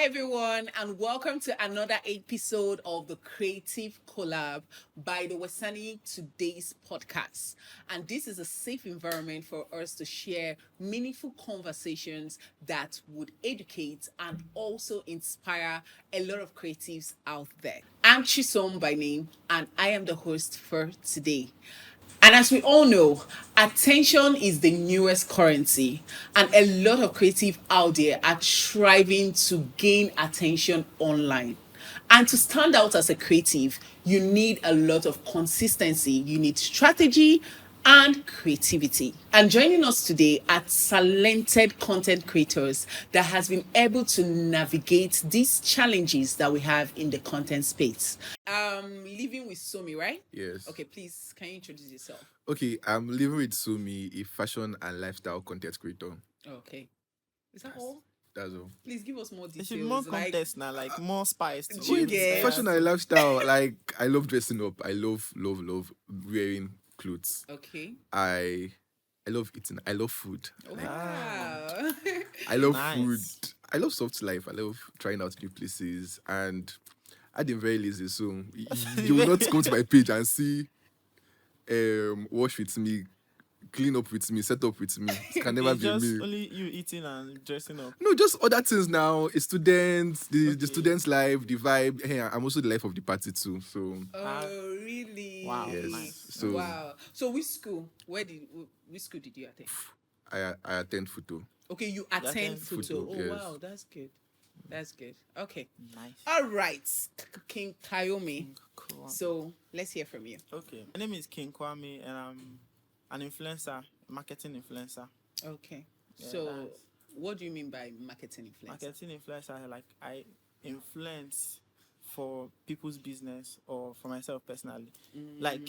everyone, and welcome to another episode of the Creative Collab by the Wesani Today's Podcast. And this is a safe environment for us to share meaningful conversations that would educate and also inspire a lot of creatives out there. I'm Chisom by name, and I am the host for today. And as we all know, attention is the newest currency, and a lot of creatives out there are striving to gain attention online. And to stand out as a creative, you need a lot of consistency, you need strategy and creativity. And joining us today are talented content creators that has been able to navigate these challenges that we have in the content space. Living with Somi, right? Yes. Okay, please, can you introduce yourself? Okay, I'm living with Sumi, a fashion and lifestyle content creator. Okay. Is that all? That's all. Please give us more There details. should be more context now, like more spice to do you it. get- Fashion and lifestyle, like I love dressing up. I love wearing clothes. Okay. I love eating. I love food. Wow. I love Nice. food. I love soft life. I love trying out new places. And I'm very lazy, so you will not come to my page and see wash with me, clean up with me, set up with me. It can never It's be just me. only you eating and dressing up. No, just other things now. A student, the Okay. student's life, the vibe. Hey, I'm also the life of the party too. So Oh, really? Wow, yes. nice. So Wow. So which school? Which school did you attend? I attend photo. Okay, you attend attend photo. photo, Oh yes. wow, that's good. That's good. Okay. Nice. All right, King Kayomi. Cool. So let's hear from you. Okay. My name is King Kwame and I'm an influencer, marketing influencer. Okay. Yeah, So that's- what do you mean by marketing influence? Marketing influencer, like I influence for people's business or for myself personally. Like,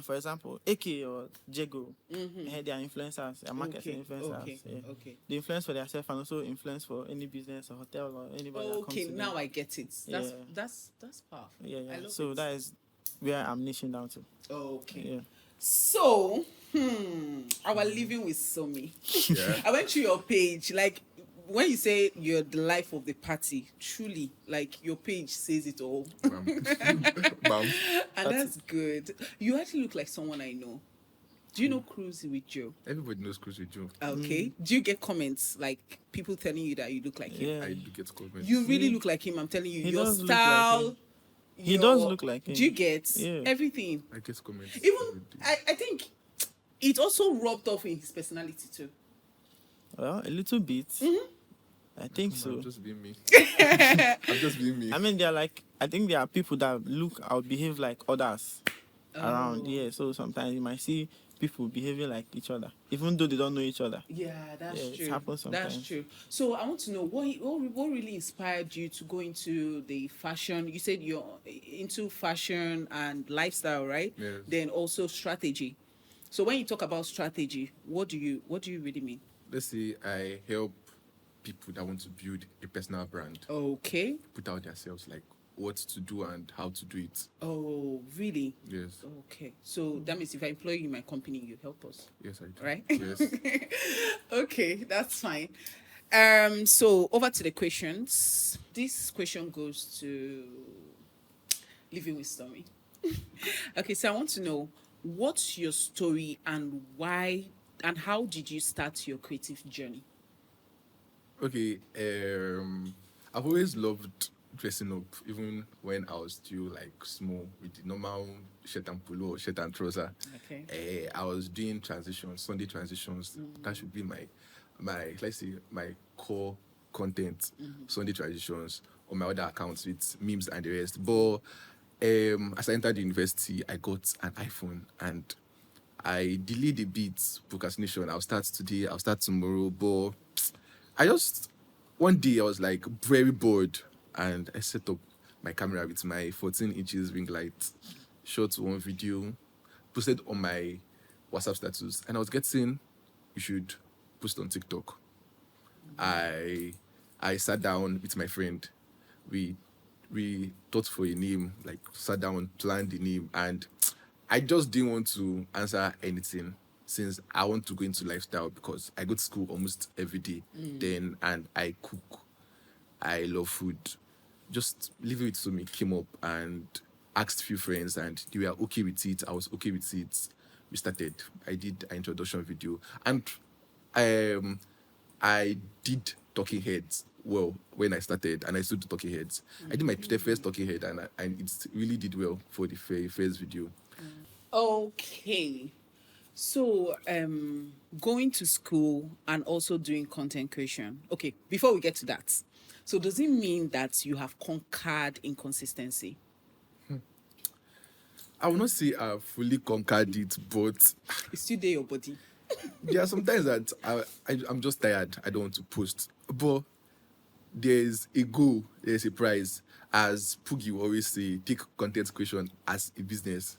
for example, AK or Jego, they are influencers, they are marketing influencers. Okay. Yeah. Okay. They influence for themselves and also influence for any business or hotel or anybody that comes Okay, to them. now I get it. That's Yeah. that's powerful. Yeah, I yeah. love So it. that is where I'm niching down to. Okay. Yeah. So, our living with Somi. Yeah. I went through your page. Like, when you say you're the life of the party, truly, like, your page says it all. Bam. And that's good. You actually look like someone I know. Do you know Cruise with Joe? Everybody knows Chris with Joe. Okay. Do you get comments, like, people telling you that you look like him? Yeah. I do get comments. You really look like him, I'm telling you. He Your does look like style. him. He does look like him. Do you get Yeah. everything? I get comments. Even, I think it also rubbed off in his personality too. Well, a little bit. I think so. I'm just being me. I'm just being me. I mean, I think there are people that look or behave like others around. Yeah, so sometimes you might see people behaving like each other, even though they don't know each other. Yeah, that's Yeah, it true. happens That's sometimes. true. So I want to know what really inspired you to go into the fashion. You said you're into fashion and lifestyle, right? Yes. Then also strategy. So when you talk about strategy, what do you really mean? Let's say I help people that want to build a personal brand, Okay. put out themselves, like what to do and how to do it. Oh, really? Yes. Okay. So that means if I employ you in my company, you help us. Yes, I do. Right? Yes. Okay, that's fine. So over to the questions. This question goes to Living with Stormy. Okay, so I want to know what's your story and why and how did you start your creative journey? Okay. I've always loved dressing up, even when I was still like small with the normal shirt and polo or shirt and trouser. Okay. I was doing transitions, Sunday transitions. That should be my let's say my core content. Sunday transitions on my other accounts with memes and the rest. But as I entered the university, I got an iPhone and I delayed a bit procrastination. I'll start today, I'll start tomorrow. But I just one day I was like very bored and I set up my camera with my 14 inches ring light, shot one video, posted on my WhatsApp status, and I was getting you should post on TikTok. I sat down with my friend. We thought for a name, like sat down, planned the name, and I just didn't want to answer anything since I want to go into lifestyle because I go to school almost every day then and I cook. I love food. Just leave it to me, came up and asked few friends, and they were okay with it. I was okay with it. We started. I did an introduction video, and I did talking heads well when I started, and I still do talking heads. I did my first talking head, and it really did well for the first video. Okay. So, going to school and also doing content creation. Okay, before we get to that, so does it mean that you have conquered inconsistency? I will not say I fully conquered it, but It's still there your body. there are sometimes that I'm just tired. I don't want to post. But there's a goal, there's a prize. As Poogie will always say, take content creation as a business.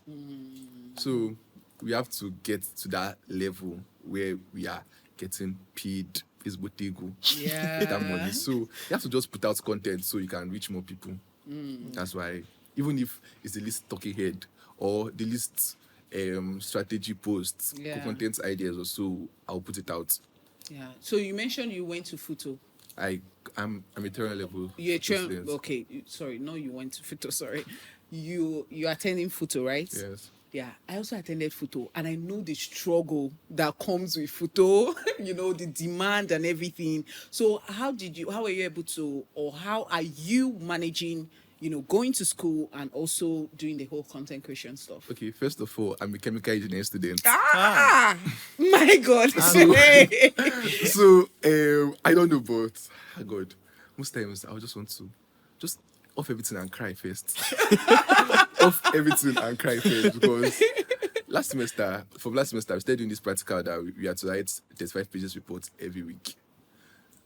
So we have to get to that level where we are getting paid Facebook Tego, Yeah. that money. So you have to just put out content so you can reach more people. That's why, even if it's the least talking head or the least strategy posts, Yeah. content ideas or so, I'll put it out. Yeah. So you mentioned you went to Futo. I'm a terminal level. You're a student. okay. Sorry, no, you went to Futo. Sorry, you attending Futo, right? Yes. Yeah, I also attended Futo, and I know the struggle that comes with Futo. You know, the demand and everything. So how were you able to, or how are you managing, going to school and also doing the whole content creation stuff? Okay, first of all, I'm a chemical engineering student. My God. So I don't know, but God, most times I just want to just off everything and cry first. Off everything and cry first, because from last semester, we started doing this practical that we had to write 35 pages reports every week.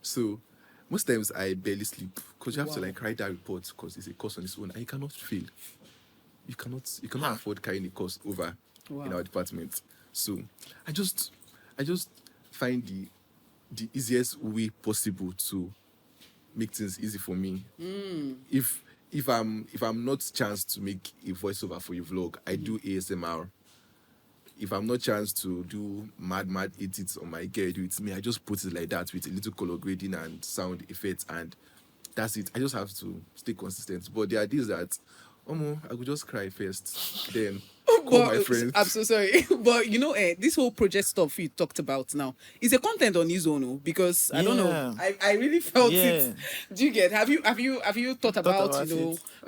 So most times I barely sleep because you have to write that report because it's a course on its own and you cannot fail. You cannot afford carrying a course over in our department. So I just find the easiest way possible to make things easy for me. If I'm not chanced to make a voiceover for a vlog, I do ASMR. If I'm not chanced to do mad edits on my gear, do it me. I just put it like that with a little color grading and sound effects, and that's it. I just have to stay consistent. But there are days that, I could just cry first, then call my friends. I'm so sorry, but this whole project stuff you talked about now is a content on his own, because I don't know. I really felt it. Do you get? Have you thought about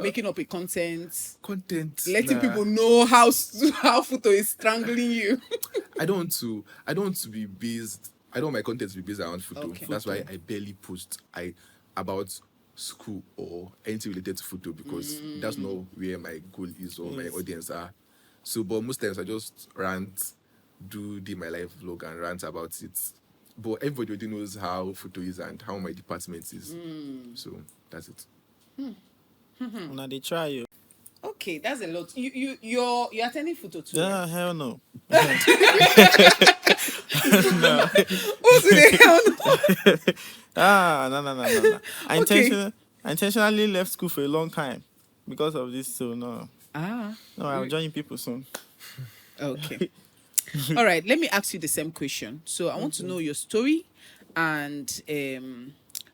making up a content, letting people know how Futo is strangling you? I don't want to be based. I don't want my content to be based around Futo. Okay. That's why I barely post about school or anything related to Futo, because that's not where my goal is or my audience are. So, but most times I just rant, do my life vlog and rant about it. But everybody already knows how Futo is and how my department is. So that's it. Now they try you. Okay, that's a lot. You're attending Futo too. Yeah, hell no. What's the hell? No. I Okay. intentionally left school for a long time because of this. So no, No, I'll join people soon. Okay. All right. Let me ask you the same question. So I want to know your story and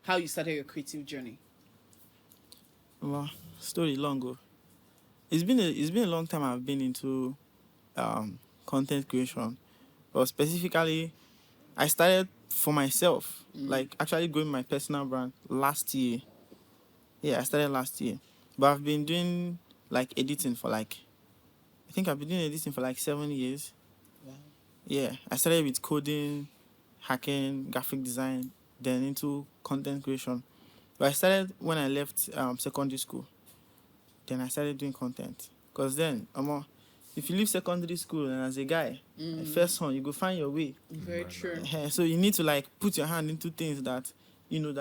how you started your creative journey. Well, story long ago. It's been a long time I've been into content creation, but specifically, I started for myself, like actually growing my personal brand last year. Yeah, I started last year, but I've been doing editing for I think I've been doing editing for 7 years. Wow. Yeah, I started with coding, hacking, graphic design, then into content creation. But I started when I left secondary school. Then I started doing content. Because then, if you leave secondary school and as a guy, first one, you go find your way. Very true. So you need to put your hand into things that you know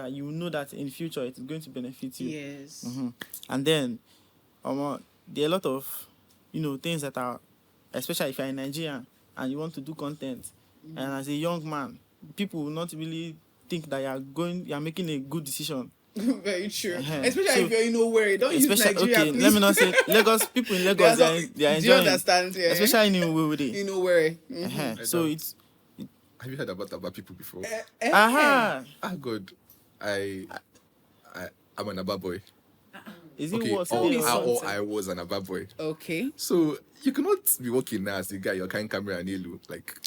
that in future it is going to benefit you. Yes. And then there are a lot of things that are, especially if you're in Nigeria and you want to do content, and as a young man, people will not really think that you're making a good decision. Very true. Especially if you're in nowhere. Don't use Nigeria, okay, please. let me not say Lagos. People in Lagos, they are Do you enjoying. understand? Yeah. Especially in Uwewere. In nowhere. So it's. Have you heard about people before? Aha! God, I'm an Abba boy. Is it Okay, worse? Tell me or something. I was an Abba boy. Okay. So you cannot be working now as a guy, your kind camera and you like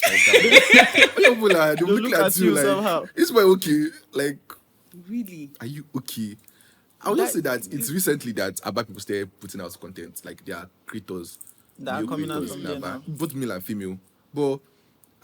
people are they They'll look at you like somehow. is my okay? Like, Really? are you okay? I would just say That- that it's recently that Abba people started putting out content, like they are creators That are new coming out creators from in there Abba, now. both male and female. But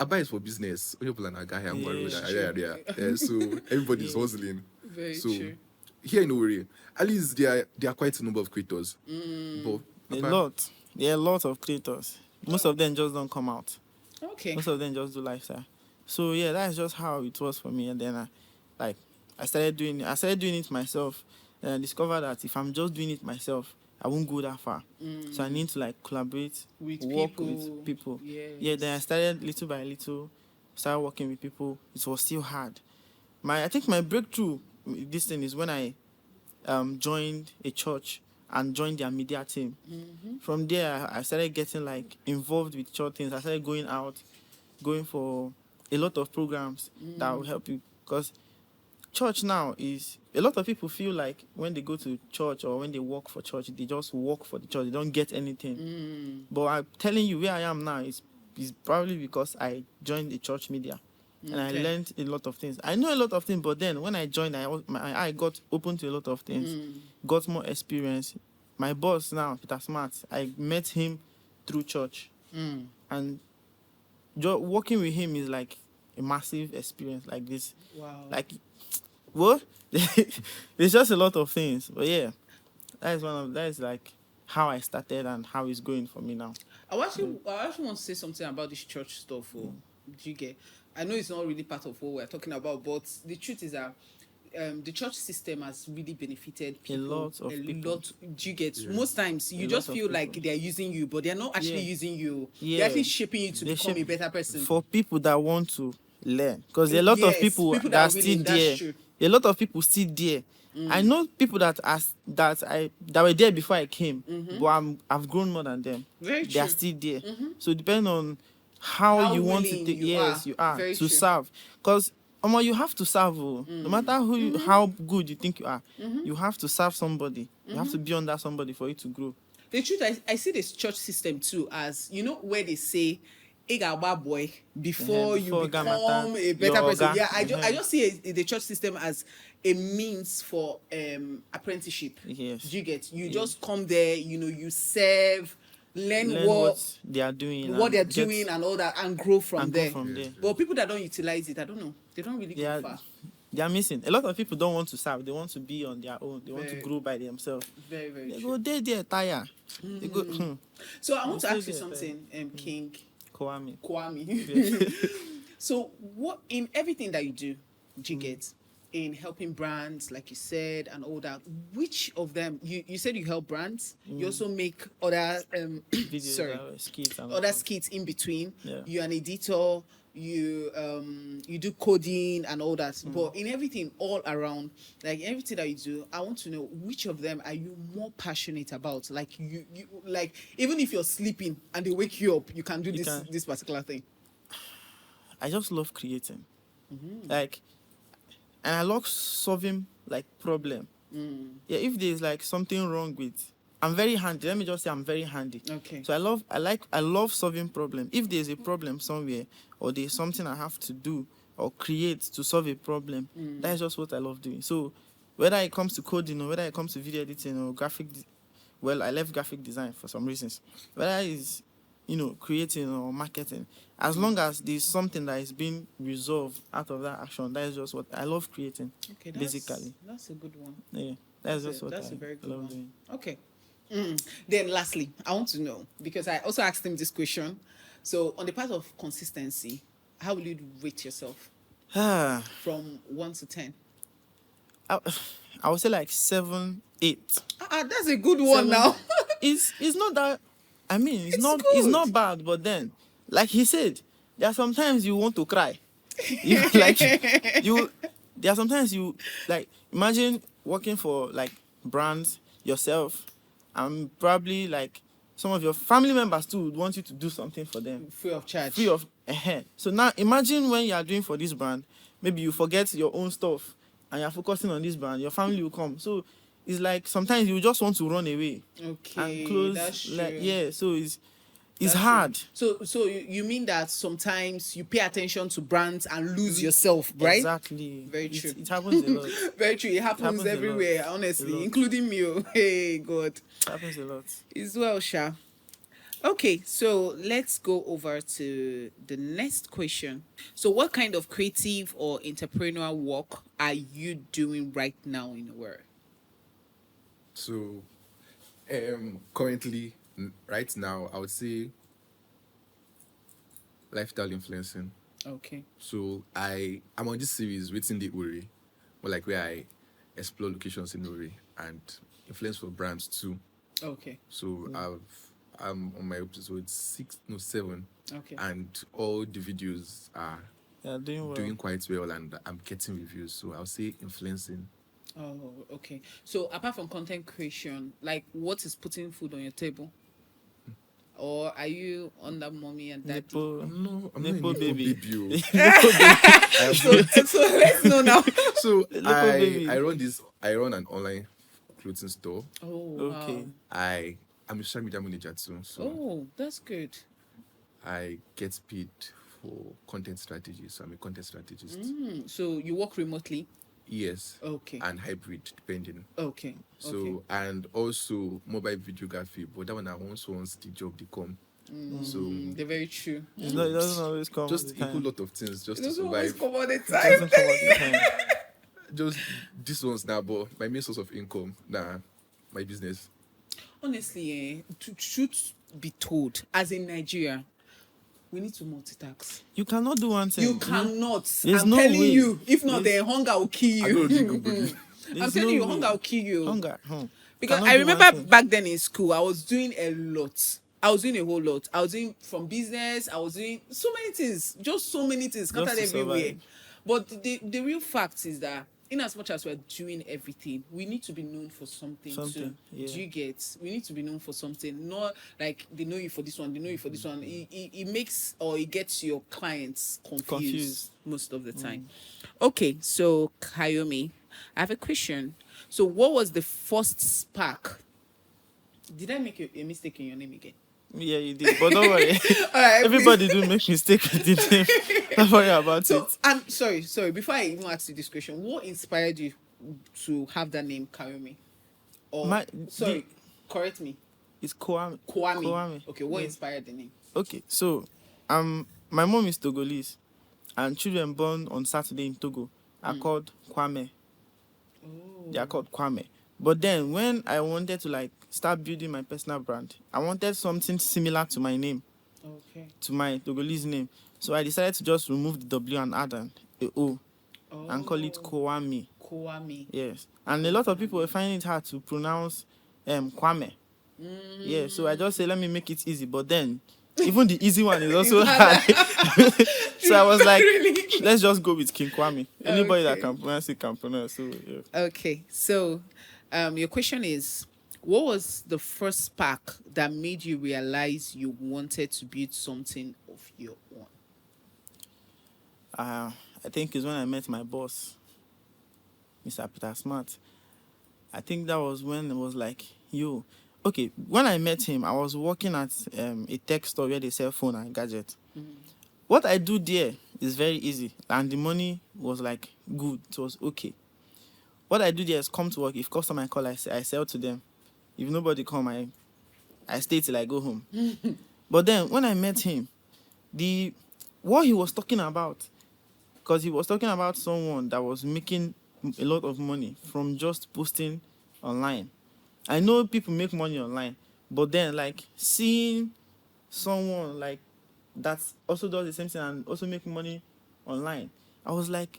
Abba is for business. People are guy and Yeah. so everybody's hustling. Very So true. here in Ori, at least there are quite a number of creators. But A Abba- lot. There are a lot of creators. Most of them just don't come out. Okay. Most of them just do lifestyle. So yeah, that's just how it was for me. And then I started doing it myself. And I discovered that if I'm just doing it myself, I won't go that far. So I need to like collaborate, With work people. with people. Yes. Yeah, then I started little by little, started working with people. It was still hard. I think my breakthrough with this thing is when I joined a church and joined their media team. From there, I started getting like involved with church things. I started going out, going for a lot of programs that will help you. Because church now is, a lot of people feel like when they go to church or when they work for church, they just work for the church. They don't get anything. But I'm telling you, where I am now is probably because I joined the church media. And I Okay. learned a lot of things. I know a lot of things, but then when I joined, my eye got open to a lot of things, got more experience. My boss now, Peter Smart, I met him through church. And working with him is like a massive experience like this. Wow. Like, what? There's just a lot of things. But yeah, that is like how I started and how it's going for me now. I actually want to say something about this church stuff. Do you get? I know it's not really part of what we're talking about, but the truth is that the church system has really benefited people. lot of people. Lot. Do you get? Most times you A just lot of feel like people. they're using you, but they're not actually Yeah. using you. Yeah. They're actually shaping you to They become a shape- better person. For people that want to learn, because there are a lot Yes, of people people that that are are still willing, that's there. true. A lot of people still there. I know people that were there before I came, but I've grown more than them. Very They are true. still there. So depending on how How you want to willing take, you yes, are. you are Very to true. serve. Because you have to serve. No matter how good you think you are, you have to serve somebody. You have to be under somebody for it to grow. The truth, I see this church system too as, where they say, "Igaba boy," before you before become Gamata, a better your person. oga. Yeah, I just see the church system as a means for apprenticeship. Yes. Do you get? You just come there, you serve, learn Learn what they are doing. what they're and get- doing and all that, and grow from and go there. from there. But people that don't utilize it, I don't know. They don't really They go are, far. they are missing. A lot of people don't want to serve. They want to be on their own. They want to Very- grow by themselves. Very, very They true. go there, tire. They go, So I want to Stay ask you there, something, King Kwame. Kwame. So what in everything that you do you get in helping brands, like you said, and all that, which of them you said you help brands, you also make other Videos, skits, and other skits in between. Yeah. You're an editor, you do coding and all that. But in everything all around, like everything that you do, I want to know which of them are you more passionate about? Like you like, even if you're sleeping and they wake you up, you can do this particular thing. I just love creating. Like, and I love solving like problem. Yeah, if there's like something wrong with, I'm very handy. Let me just say I'm very handy. Okay. So I love solving problem. If there's a problem somewhere or there's something I have to do or create to solve a problem, that's just what I love doing. So whether it comes to coding or whether it comes to video editing or I left graphic design for some reasons. Whether it's creating or marketing, as long as there's something that is being resolved out of that action, that is just what I love creating. Okay, basically. that's a good one. Yeah, that's just what that's I a very good love one. doing. Okay. Then lastly, I want to know, because I also asked him this question. So on the part of consistency, how will you rate yourself from 1 to 10? I would say like 7, 8. That's a good one 7. now. It's not that. I mean, it's not good. not bad. But then, like he said, there are sometimes you want to cry. There are sometimes you like. Imagine working for like brands yourself, and probably like some of your family members too would want you to do something for them. Free of charge. So now imagine when you are doing for this brand, maybe you forget your own stuff and you're focusing on this brand, your family will come. So it's like sometimes you just want to run away Okay, and close. that's true. Like so it's That's hard. true. So you mean that sometimes you pay attention to brands and lose yourself, right? Exactly. Very true. It happens a lot. Very true. It happens happens a lot. everywhere, A honestly, lot. including me. Oh. Hey, God. It happens a lot. As well, Sha. Okay, so let's go over to the next question. So, what kind of creative or entrepreneurial work are you doing right now in the world? So, currently, right now, I would say lifestyle influencing. Okay. So I'm on this series within the Uri, like where I explore locations in Uri and influence for brands too. Okay. So I'm on my episode 7, Okay. and all the videos are Yeah, doing well. doing quite well, and I'm getting reviews. So I'll say influencing. Oh, okay. So, apart from content creation, like what is putting food on your table? Or are you under mommy and daddy? Nepo, No, I'm Nepo not a baby. baby. Oh. So let's know now. So baby. I run an online clothing store. Oh, Okay. wow. I'm a social media manager too, so Oh, that's good. I get paid for content strategy. So I'm a content strategist. So you work remotely? Yes. Okay. And hybrid, depending. Okay. So okay. and also mobile videography, but that one I once the job they come. So They're very true. It doesn't always come. just all the time. equal lot of things just It to doesn't always survive. come all the It time. doesn't come all the time. Just this one's now, but my main source of income, my business. Honestly, to truth be told, as in Nigeria, we need to multitask. You cannot do one thing. You cannot. There's I'm no telling way. you. If not, then hunger will kill I don't you. think nobody- I'm There's telling no you, way. hunger will kill you. Hunger. Because Cannot I do remember one thing. back then in school, I was doing a lot. I was doing a whole lot. I was doing from business. I was doing so many things. Just so many things scattered to everywhere. survive. But the real fact is that in as much as we're doing everything, we need to be known for something too. Something, yeah. Do you get? We need to be known for something. Not like they know you for this one, they know you for this one. It makes or it gets your clients confused. Most of the time. Okay, so Kayomi, I have a question. So what was the first spark? Did I make a mistake in your name again? Yeah, you did. But don't worry. All right, Everybody do make mistake with the name. Don't worry about So it. I'm sorry. Before I even ask you this question, what inspired you to have that name, Kayomi? Or correct me, It's Kwame. Kwame. Okay, what Yeah. inspired the name? Okay, so my mom is Togolese, and children born on Saturday in Togo are called Kwame. They are called Kwame. But then when I wanted to start building my personal brand, I wanted something similar to my name, Okay. to my Togolese name. So I decided to just remove the W and add an O and call it Kwame. Kwame. Yes. And a lot of people were finding it hard to pronounce Kwame. Yeah, so I just say let me make it easy. But then even the easy one is also hard. So I was like, Really? let's just go with King Kwame. Anybody that Okay. can pronounce it can pronounce. So yeah. Okay, so your question is, what was the first spark that made you realize you wanted to build something of your own? I think it's when I met my boss, Mr. Peter Smart. I think that was when it was like, yo. Okay, when I met him, I was working at a tech store where they sell phone and gadgets. What I do there is very easy, and the money was good. It was okay. What I do there is come to work. If customer call, I sell to them. If nobody come, I stay till I go home. But then when I met him, what he was talking about, because he was talking about someone that was making a lot of money from just posting online. I know people make money online, but then seeing someone that also does the same thing and also make money online, I was like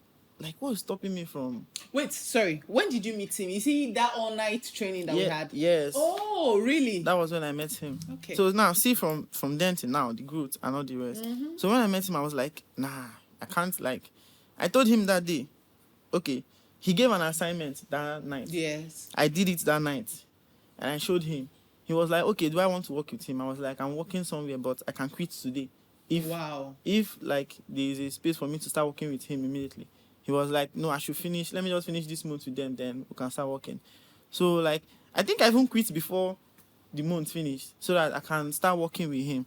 what is stopping me from? Wait, sorry. When did you meet him? Is he that all-night training that we had? Yes. Oh, really? That was when I met him. Okay. So now see from then to now the growth and all the rest. So when I met him, I was like, nah, I can't I told him that day, okay, he gave an assignment that night. Yes. I did it that night. And I showed him. He was like, okay, do I want to work with him? I was like, I'm working somewhere, but I can quit today. If Wow. there is a space for me to start working with him immediately. he was like, no, I should finish. Let me just finish this month with them, then we can start working. So like, I think I even quit before the month finished so that I can start working with him.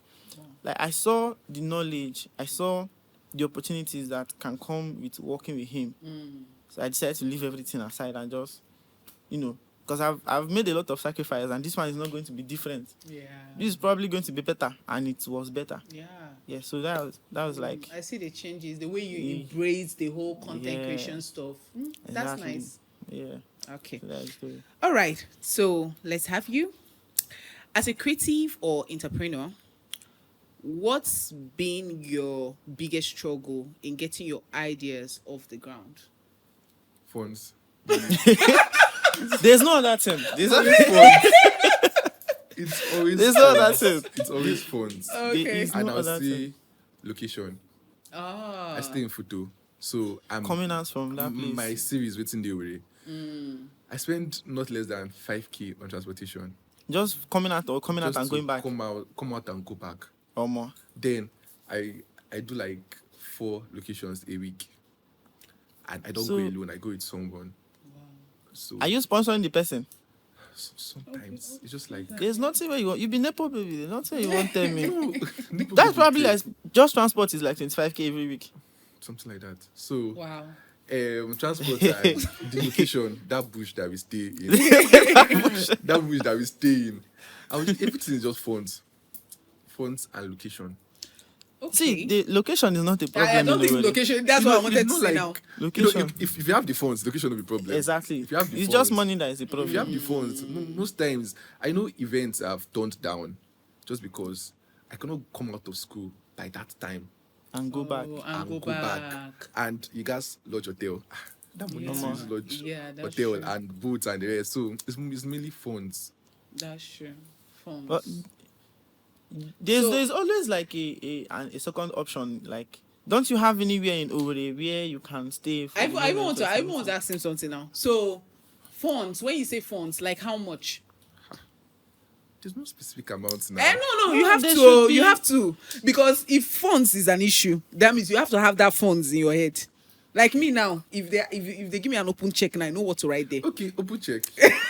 Like, I saw the knowledge, I saw the opportunities that can come with working with him. So I decided to leave everything aside and just, because I've made a lot of sacrifice, and this one is not going to be different. Yeah. This is probably going to be better, and it was better. Yeah. Yeah, so that was like... I see the changes, the way you embrace the whole content creation stuff. That's Exactly. nice. Yeah. Okay. So that's good. All right. So let's have you. As a creative or entrepreneur, what's been your biggest struggle in getting your ideas off the ground? Phones. There's no other thing. It's always phones. It's always There's no phones. other thing. It's always phones. Okay. There is And no I'll other say thing. location. Ah. I stay in Futo. So I'm Coming out from that place. my series waiting the way. I spend not less than 5K on transportation. Just coming out and Just going to back. Come out and go back. Or more. Then I do like 4 locations a week. And I don't So- go alone, I go with someone. So Are you sponsoring the person? sometimes it's just like There's nothing where you want. You be Nepo baby. There's nothing you want tell me. People That's probably care. like just transport is like 25K every week. Something like that. So Wow. transport and the location, that bush that we stay in. that bush that we stay in. Everything is just phones and location. Okay. See, the location is not a problem. I don't in think the wedding. location. That's what I wanted to say now. Location. If you have the phones, location will be problem. Exactly. If you have the It's phones, just money that is the If you problem. have the phones, most times I know events I've turned down just because I cannot come out of school by that time And go back. And go back. and you guys lodge hotel. That money Yeah. is used to lodge Yeah, that's hotel true. and boots and the rest. So it's mainly phones. That's true. Phones. But there's always like a second option. Like, don't you have anywhere in Owerri where you can stay? For I the even moment or want something? to ask him something now. So, phones. When you say phones, like how much? There's no specific amount now. No. You have there to. should be. You have to, because if phones is an issue, that means you have to have that phones in your head. Like me now, if they give me an open check and I know what to write there. Okay, open check.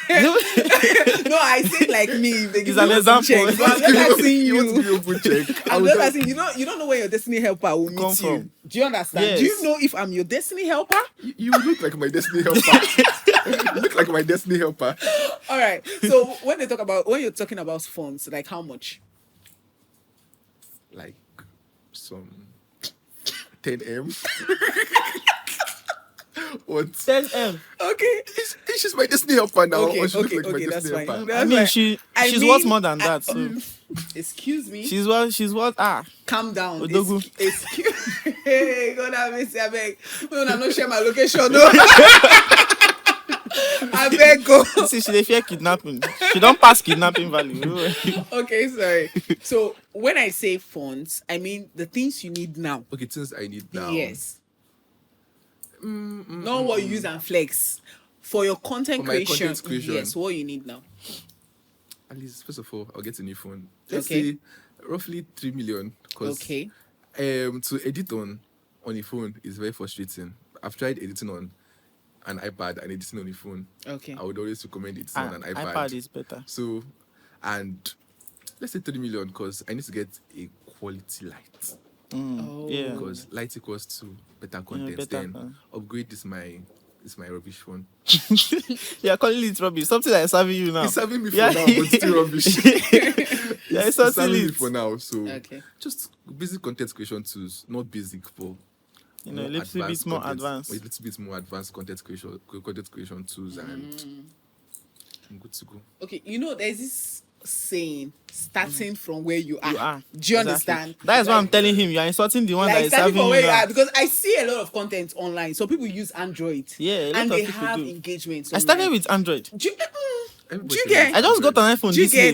No, I say like me. If they give It's me an open check, example. but I'm just asking You want to you. be open check? I I'm will just just- asking. You don't know where your destiny helper will meet Come you. from. Do you understand? Yes. Do you know if I'm your destiny helper? You look like my destiny helper. You look like my destiny helper. All right. So when you're talking about phones, like how much? Like some 10M. What? 10M. Okay. She's my destiny helper now. Okay, Or she look okay, like my okay, that's destiny fine. helper. I mean, she's worth more than that. So Excuse me. she's what? Calm down. Odogu. Excuse Hey, God have mercy, I beg. No, not share my location. No. I beg go. See, she dey fear kidnapping. She don't pass kidnapping value. Okay, sorry. So when I say phones, I mean the things you need now. Okay, things I need now. Yes. Not what you use and flex. For your content For my creation, content creation. yes, what you need now. At least, first of all, I'll get a new phone. Let's Okay. say roughly 3 million. Cause, Okay. to edit on a phone is very frustrating. I've tried editing on an iPad and editing on a phone. Okay. I would always recommend editing on an iPad. iPad is better. So, and let's say 3 million because I need to get a quality light. Oh. Yeah. Because light equals to better content. better Then con- upgrade this my rubbish phone. Yeah, calling it rubbish. Something like serving you now. It's serving me for Yeah. now, but still rubbish. Yeah, it's It's something serving me lit. for now. So Okay. just basic content creation tools, not basic, but You know, a more little bit advanced more content- advanced. A little bit more advanced content creation tools, and I'm good to go. Okay, there's this saying, starting from where you are. You are. Do you Exactly. understand? That is why I'm Like- telling him you are insulting the one that Like is starting serving from you where you now. are, because I see a lot of content online. So people use Android. Yeah, a lot and of they people have do. engagements. I started online. with Android. Do you, Everybody do you says get? it's I just got Android. an iPhone Do you this year.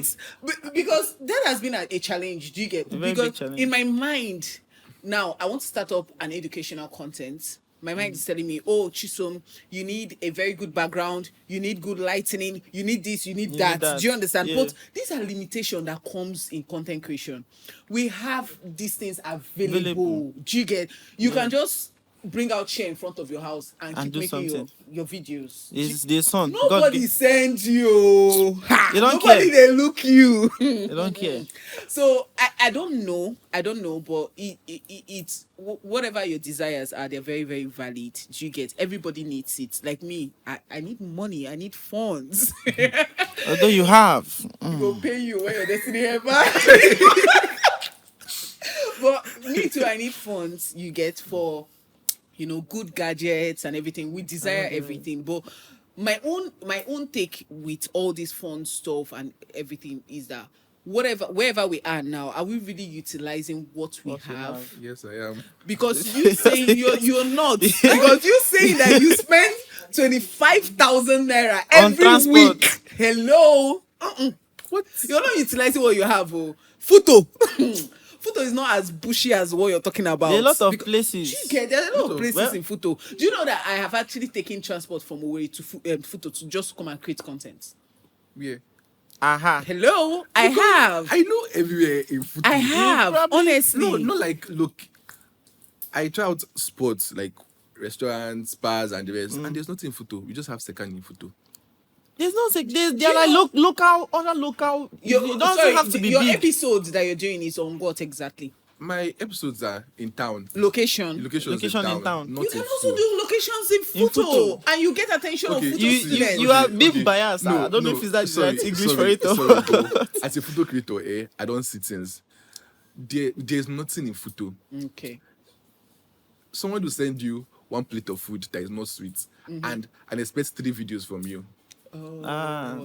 get? Because that has been a challenge. Do you get? A very Because big challenge. in my mind, now I want to start up an educational content. My mind is telling me, oh, Chisom, you need a very good background, you need good lighting, you need this, you need that. that. Do you understand? Yeah. But these are limitations that comes in content creation. We have these things available. Available. Do you get? You can just bring out chair in front of your house and And keep do making something. your videos. It's their son. Nobody send you. Ha! They don't Nobody care. they look you. They don't care. So I don't know, but it's whatever your desires are, they're very, very valid. Do you get? Everybody needs it. Like me, I need money, I need funds. Although you have. Go pay you when your destiny ever. But me too, I need funds. You get for, good gadgets and everything. We desire everything, but my own take with all this fun stuff and everything is that wherever we are now, are we really utilizing what we have? Yes, I am. Because you saying you're not. Because you saying that you spend 25,000 naira On every transport. week. Hello. What? You're not utilizing what you have. Oh. Photo. Photo is not as bushy as what you're talking about. There are a lot of Because- places. Okay, there are a lot of places Well- in Photo. Do you know that I have actually taken transport from Owerri to Photo to just come and create content? Yeah. Aha. Hello, I have. I know everywhere in food. I have. probably- Honestly. No, not like, look, I try out sports like restaurants, bars, and the rest, and there's nothing in photo. We just have second in photo. There's no they're like local, other local. Your, It doesn't sorry, have to be your big. episodes that you're doing is on what exactly? My episodes are in town. Location. Locations Location in town. not You can in also photo. do locations in In photo, photo. and you get attention Okay, of photo You students. you are big bias. I don't know if it's that sorry, right English sorry, for it. sorry, bro. As a photo creator, I don't see things. There's nothing in photo. Okay. Someone will send you one plate of food that is not sweet and expect 3 videos from you. Ah.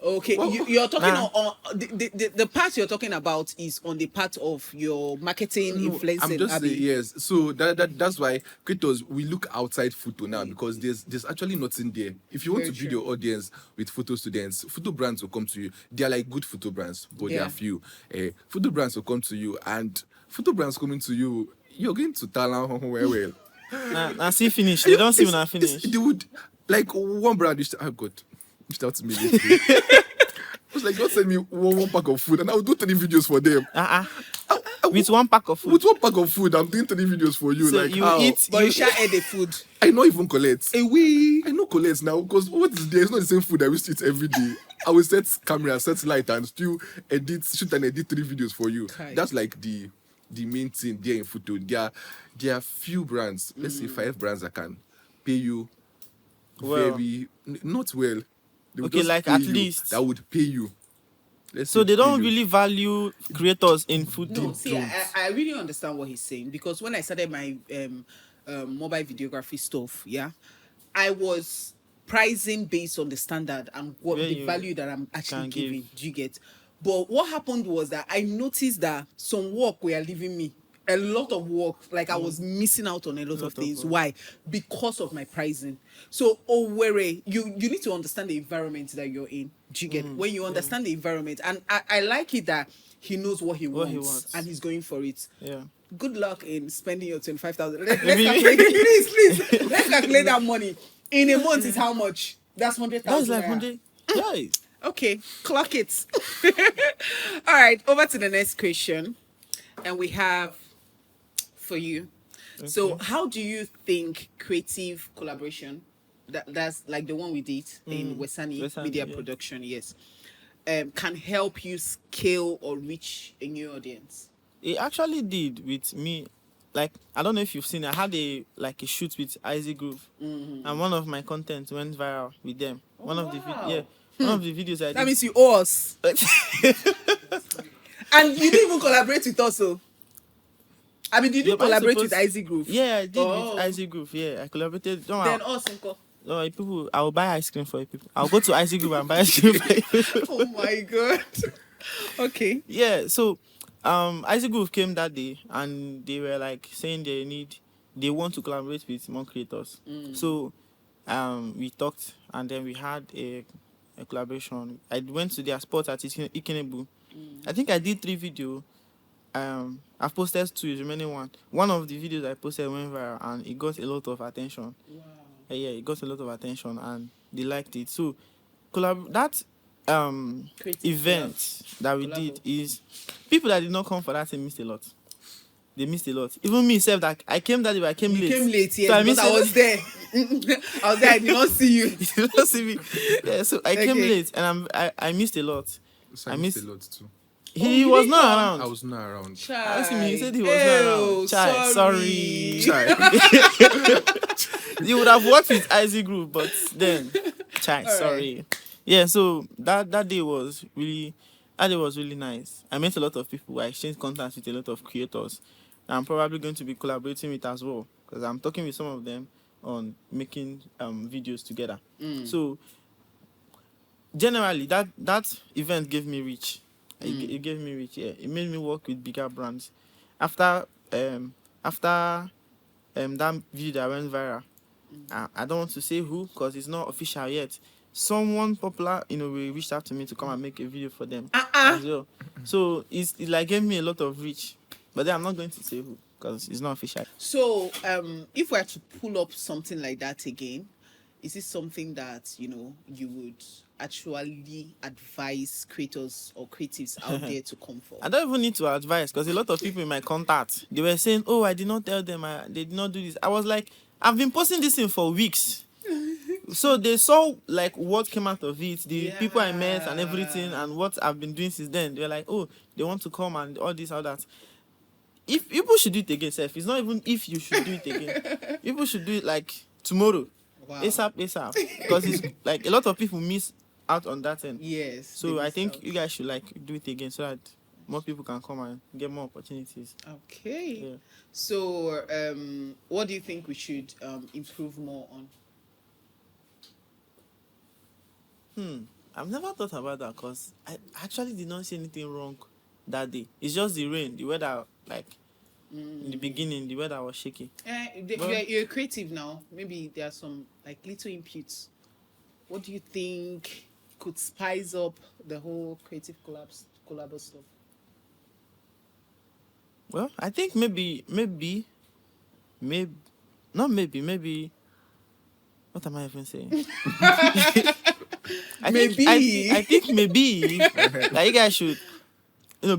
Okay, Well, you're talking nah. on the part you're talking about is on the part of your marketing influencing. I'm just Abi. saying, yes. So that's why creators, we look outside photo now, because there's actually nothing there. If you want Very to build true. your audience with photo students, photo brands will come to you. They are like good photo brands, but they Yeah. are few. Photo brands will come to you, and photo brands coming to you, you're going to talent well. Nah, see finish. They don't see when I It's- finish. They would, like, one brand reached out to me lately. It was like, don't send me one pack of food, and I'll do 3 videos for them. With one pack of food. With one pack of food, I'm doing 3 videos for you. So like, you how? eat. But you shall eat the food. I know even collect. I know collect now, because what is there? It's not the same food I used to eat every day. I will set camera, set light, and still shoot and edit 3 videos for you. Okay. That's like the main thing there in photo. There are few brands, let's say 5 brands that can pay you Well. not well. They would Okay, just like pay at you, least. that would pay you. Let's So say they don't pay you. really value creators in food. No, see, I really understand what he's saying, because when I started my mobile videography stuff, yeah, I was pricing based on the standard and what Yeah, the you value that I'm actually can give. giving. Do you get? But what happened was that I noticed that some work were leaving me. A lot of work, like I was missing out on a lot of things. Why? Because of my pricing. So, Owerri, you need to understand the environment that you're in. Do you get? When you understand the environment, and I like it that he knows what he wants and he's going for it. Yeah. Good luck in spending your 25,000. Let's Really? calculate it, please. Let's calculate that money. In a month is how much? That's 100,000. That's like naira. 100. Yeah. Okay, clock it. All right, over to the next question. And we have for you. So, how do you think creative collaboration, that's like the one we did in Wesani Media yeah. Production, yes, can help you scale or reach a new audience? It actually did with me. Like, I don't know if you've seen it. I had a shoot with Isaac Groove, and one of my content went viral with them. One of the videos I did. That means you owe us. And you didn't even collaborate with us, so. I mean, did you Yeah, but I collaborate suppose- with Isaac Groove? Yeah, I did Oh. with Isaac Groove. Yeah, I collaborated. Don't Then worry. us, Uncle. No, people, I will buy ice cream for you people. I'll go to Isaac Groove and buy ice cream for you people. Oh my God. Okay. Yeah, so Isaac Groove came that day and they were like saying they want to collaborate with more creators. So we talked and then we had a collaboration. I went to their spot at Ikenebu. I think I did 3 videos. I've posted 2, remaining 1. One of the videos I posted went viral and it got a lot of attention. Wow. Yeah, it got a lot of attention and they liked it. So that Creative event that we collabo. did is people that did not come for that thing missed a lot. they missed a lot. Even me, self, that I came that day, but I came You late. came late, yes, So because I was there. I was there. I did not see you. You did not see me. Yeah, so I came Okay. late, and I missed a lot. So I I missed missed. a lot too. He you was didn't not come? around. I was not around. I asked him, he said he was Ew, not around. Chai, sorry. You would have worked with Isaac Group, but then, chai, sorry. Yeah, so that day was really nice. I met a lot of people. I exchanged contacts with a lot of creators. I'm probably going to be collaborating with as well, because I'm talking with some of them on making videos together. So generally, that event gave me reach. It gave me reach. Yeah, it made me work with bigger brands. After that video that went viral, I don't want to say who because it's not official yet. Someone popular, reached out to me to come and make a video for them as well. So it like gave me a lot of reach. But then I'm not going to say who because it's not official. So, if we are to pull up something like that again, is it something that you would actually advise creators or creatives out there to come for? I don't even need to advise because a lot of people in my contact, they were saying, "Oh, I did not tell them. They did not do this." I was like, "I've been posting this thing for weeks." So they saw like what came out of it, the people I met and everything, and what I've been doing since then. They're like, "Oh, they want to come and all this, all that." If people should do it again, Seth, it's not even if you should do it again. People should do it like tomorrow. Wow. ASAP. Because it's like a lot of people miss out on that end. Yes. So they I missed think out. you guys should like do it again so that more people can come and get more opportunities. Okay. Yeah. So, what do you think we should improve more on? I've never thought about that because I actually did not see anything wrong that day. It's just the rain, the weather, like in the beginning, the weather was shaky. You're creative now. Maybe there are some like little inputs. What do you think could spice up the whole creative collab stuff? Well, I think maybe, not maybe. What am I even saying? I think maybe like you guys should,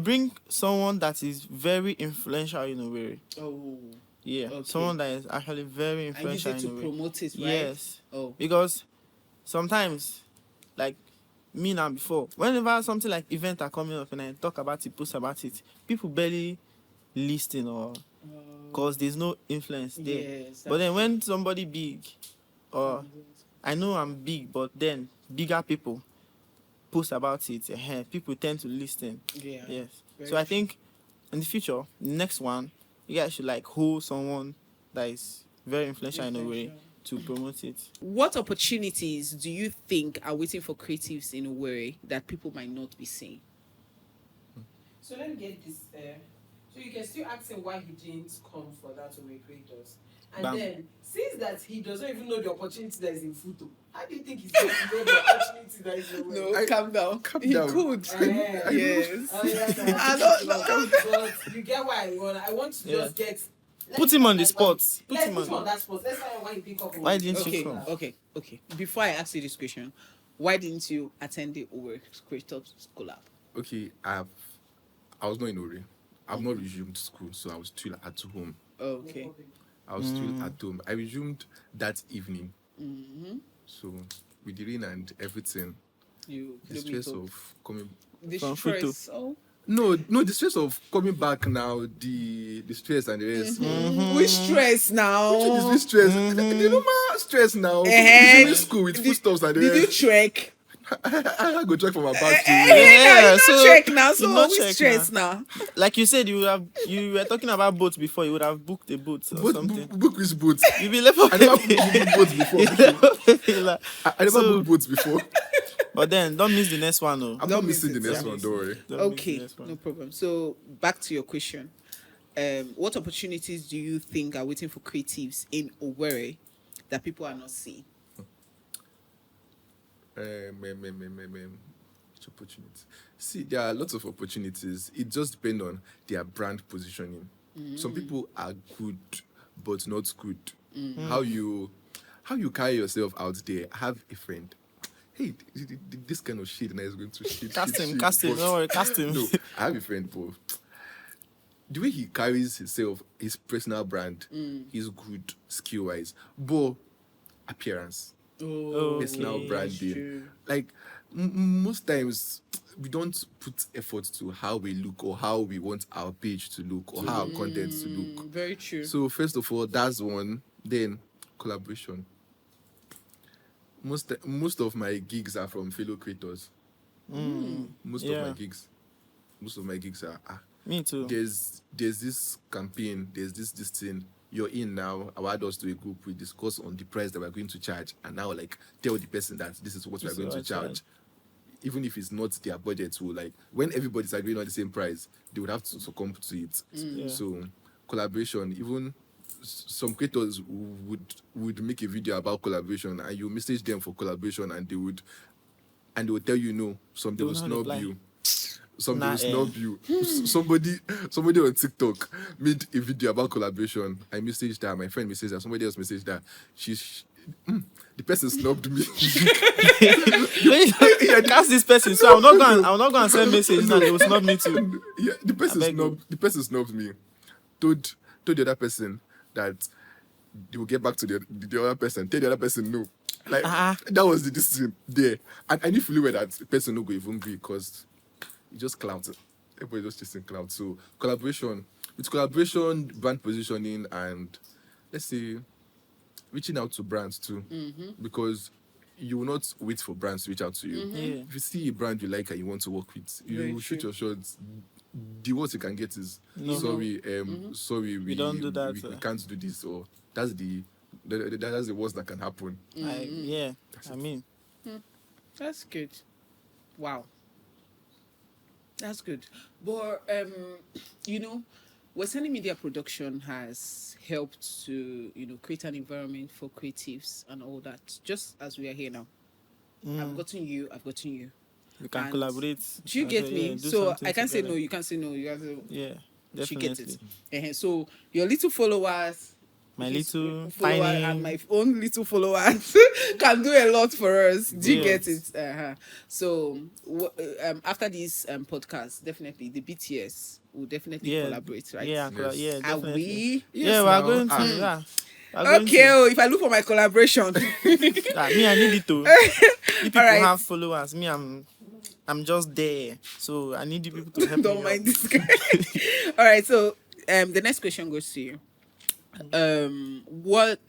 bring someone that is very influential in a way. Oh. Yeah, Okay. someone that is actually very And use influential it in to a way. promote it, right? Yes. Oh. Because sometimes, like me now before, whenever something like event are coming up and I talk about it, post about it, people barely listen or because there's no influence there. Yes. But then when somebody big, or I know I'm big, but then bigger people post about it, people tend to listen. Yeah. Yes. Very So I true. think in the future, next one, you guys should like hold someone that is very influential in a way to promote it. What opportunities do you think are waiting for creatives in a way that people might not be seeing? So let me get this. So you can still ask him why he didn't come for that Owe creators. And Bam. then, since that he doesn't even know the opportunity that is in photo, how do you think he's going to know the opportunity that is in No, calm down. Calm He down. could. Eh, Yes. Oh, yes, I don't know. But you get why I want to Yeah. just get. Put him on the spot. Put Let's him put him on. on that spot. Let's find out why he didn't come. Why didn't you Okay, come? okay. Before I ask you this question, why didn't you attend the Owe Creators collab? Okay, I was not in Ori. I've not resumed school, so I was still at home. Okay. I was still at home. I resumed that evening. So with the rain and everything, You the stress of coming. the From stress. Oh. No, the stress of coming back now. The stress and the rest. Which stress now? Is this stress? The normal stress now. Eh, Resuming school with foodstuffs and the Did you rest. trek? I go check for my bag too. Yeah, you so not check now. you So not which check stress now? Like you said, you were talking about boats before. You would have booked a boat or something. Book which boat? You be left for I never booked boats before. I never So- booked boats before. But then don't miss the next one, though. I'm Don't not missing miss the it, next yeah. one, don't worry. Don't miss the Okay, next one. no problem. So back to your question. What opportunities do you think are waiting for creatives in Owerri that people are not seeing? Which opportunity? See, there are lots of opportunities. It just depends on their brand positioning. Some people are good, but not good. How you carry yourself out there. I have a friend. Hey, this kind of shit, and I was going to shit. Cast him. but- Don't worry, cast him. No, I have a friend, but the way he carries himself, his personal brand, he's good skill wise, but appearance, personal Okay, branding, true. like most times we don't put effort to how we look or how we want our page to look or how our content to look. Very true. So first of all, that's one. Then collaboration. Most of my gigs are from fellow creators. Most Yeah. of my gigs are Me too. there's this campaign, there's this thing. You're in now. I add us to a group. We discuss on the price that we're going to charge, and now like tell the person that this is what This we're is going to what I charge. Even if it's not their budget, so like when everybody's agreeing on the same price, they would have to succumb to it. Yeah. So collaboration, even some creators would make a video about collaboration, and you message them for collaboration, and they will tell you no. Some they They will will not snub reply. you. Some Nah, they will snub you. Somebody on TikTok made a video about collaboration. I messaged her. My friend messaged her. Somebody else messaged her. The person snubbed me. Cast this person, so I'm not going to send message now. They will snub me too. Yeah, the beg you. person snubbed me. Told the other person that they will get back to the other person. Tell the other person no. Like that was the decision there. And I knew fully well that the person no go even agree because it just clout. Everybody just chasing clout. So collaboration, brand positioning, and let's say reaching out to brands too. Because you will not wait for brands to reach out to you. Yeah. If you see a brand you like and you want to work with, Very you shoot true. your shots. The worst you can get is No. sorry, We don't do that, we can't do this, or that's that's the worst that can happen. I mean, That's good. Wow. That's good. But Wesani Media Production has helped to, create an environment for creatives and all that. Just as we are here now. I've gotten you. we can And collaborate. Do you and get so, me? yeah, do So something I can't say together. no, you can't say no. You have to Yeah, she gets definitely. it. So your little followers, My his little follower tiny. and my own little followers can do a lot for us. Do you get Yes. it? So after this podcast, definitely the BTS will definitely Yeah, collaborate, right? Yeah, Yes. yeah, Are definitely. we? Yeah, we are now. going to. Ah. Yeah. We are going Okay, to. if I look for my collaboration. Me, I need it to. You people Alright. have followers. Me, I'm just there. So I need you people to help Don't me. mind out. this guy. All right, so the next question goes to you. What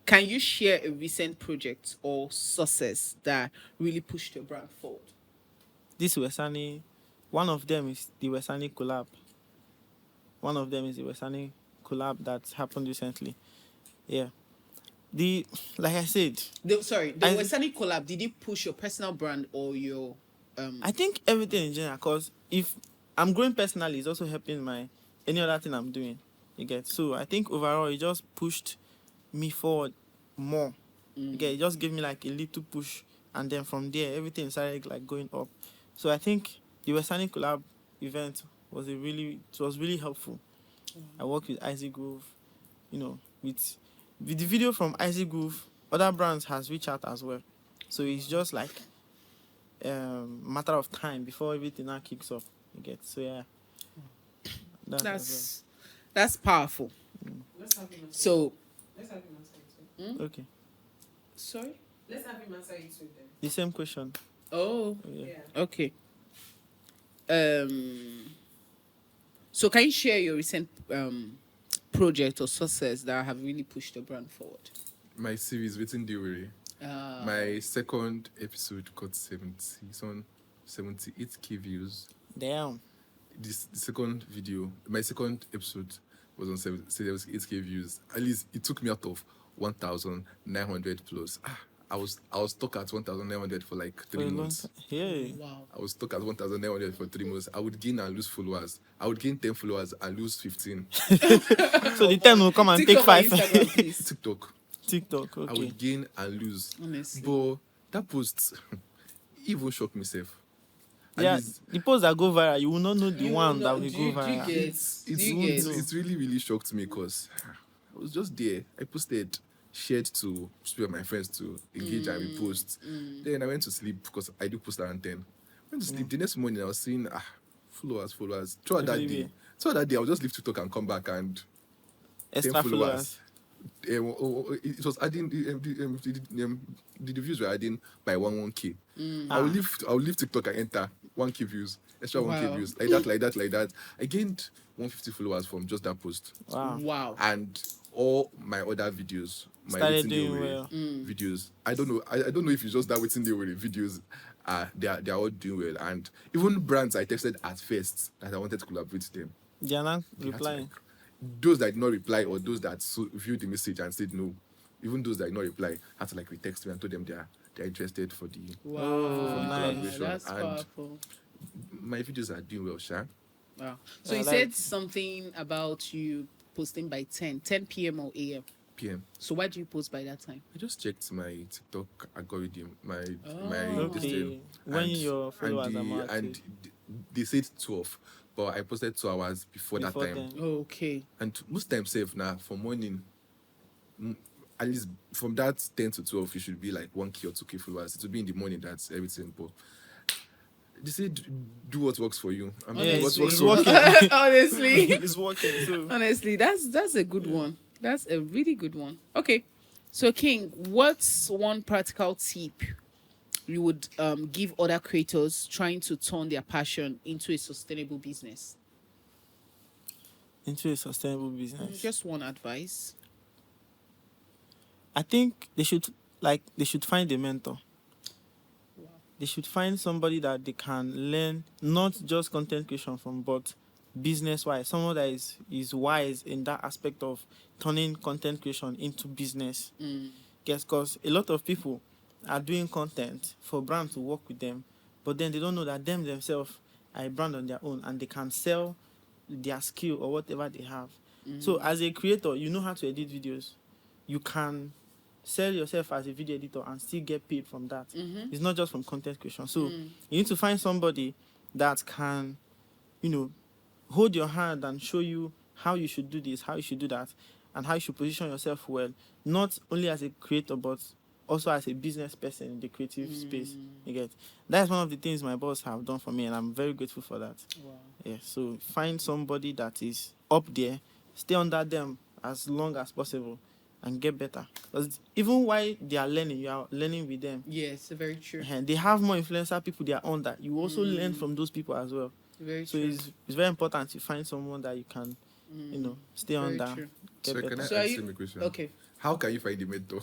can you share a recent project or success that really pushed your brand forward? This Wesani, one of them is the Wesani collab. That happened recently. Yeah. Like I said, The I- Wesani collab, did it push your personal brand or your I think everything in general, because if I'm growing personally, it's also helping any other thing I'm doing. You get? So I think overall, it just pushed me forward more. You get? It just gave me like a little push, and then from there, everything started like going up. So I think the Wesani collab event was really helpful. I worked with Isaac Groove, with the video from Isaac Groove, other brands has reached out as well. So it's just like matter of time before everything now kicks off. You get? So yeah. that's powerful. Let's have him answer. So Let's have him answer it too. Okay. sorry. Let's have him answer it too then. The same question. Oh, Yeah. Yeah. okay. So can you share your recent project or success that have really pushed your brand forward? My series, Waiting Dewey. My second episode got 78k views. Damn. The second video, my second episode was on 78k views. At least it took me out of 1,900 plus. I was stuck at 1,900 for like For 3 a long months. time. Yeah. Wow. I was stuck at 1,900 for 3 months. I would gain and lose followers. I would gain 10 followers and lose 15. So the 10 will come and take TikTok or 5. Instagram, please. TikTok. TikTok. I Okay. would gain and lose. Honestly. But that post even shocked myself. At Yeah, least the posts that go viral, you will not know the You one know- that will do go you viral. get- it's do you get- it's really, really shocked me because I was just there. I posted, shared to spread my friends to engage and repost. Then I went to sleep because I do post around 10. Went to sleep. The next morning I was seeing followers throughout that day. Everywhere. So that day I'll just leave TikTok and come back and 10 Extra followers. It was adding the views were adding by 1K. Mm. I'll leave TikTok and enter 1K views, extra 1K Wow. views, like that. I gained 150 followers from just that post, Wow. and all my other videos, my Started Wetin Dey doing Ore well. videos. I don't know if it's just that Wetin Dey Ore videos. They are all doing well, and even brands I texted at first that I wanted to collaborate with them. They are not They had to, replying. like, those that did not reply or those that viewed the message and said no, even those that did not reply had to like retext me and told them they're interested for the Wow, nice. that's And powerful. my videos are doing well, Sha. Wow. So Yeah, you like- said something about you posting by 10 p.m. or a.m. PM. So why do you post by that time? I just checked my TikTok algorithm, my Oh. this thing, Okay. When and- your followers are more and active. they said 12, but I posted 2 hours before that time. then. Okay. And most times safe now for morning, at least from that 10 to 12, you should be like 1K or 2K followers. It will be in the morning, that's everything. But they say do what works for you. I mean, Yeah, what it's works for working. Honestly. It's working. So Honestly, that's a good one. That's a really good one. Okay. So King, what's one practical tip you would give other creators trying to turn their passion into a sustainable business? into a sustainable business. Just one advice. I think they should find a mentor. They should find somebody that they can learn not just content creation from, but business wise. Someone that is wise in that aspect of turning content creation into business. Yes, because a lot of people are doing content for brands to work with them, but then they don't know that them themselves are a brand on their own and they can sell their skill or whatever they have. So as a creator, you know how to edit videos. You can sell yourself as a video editor and still get paid from that. It's not just from content creation. So you need to find somebody that can, hold your hand and show you how you should do this, how you should do that, and how you should position yourself well, not only as a creator, but also as a business person in the creative space. You get? That's one of the things my boss have done for me, and I'm very grateful for that. Wow. Yeah, so find somebody that is up there, stay under them as long as possible, and get better. Because even while they are learning, you are learning with them. Yes, very true. And they have more influencer people they are under. You also learn from those people as well. Very So true. it's very important to find someone that you can, stay Very under. true. Get So better. can I So are ask you- you a question? Okay. How can you find the mentor?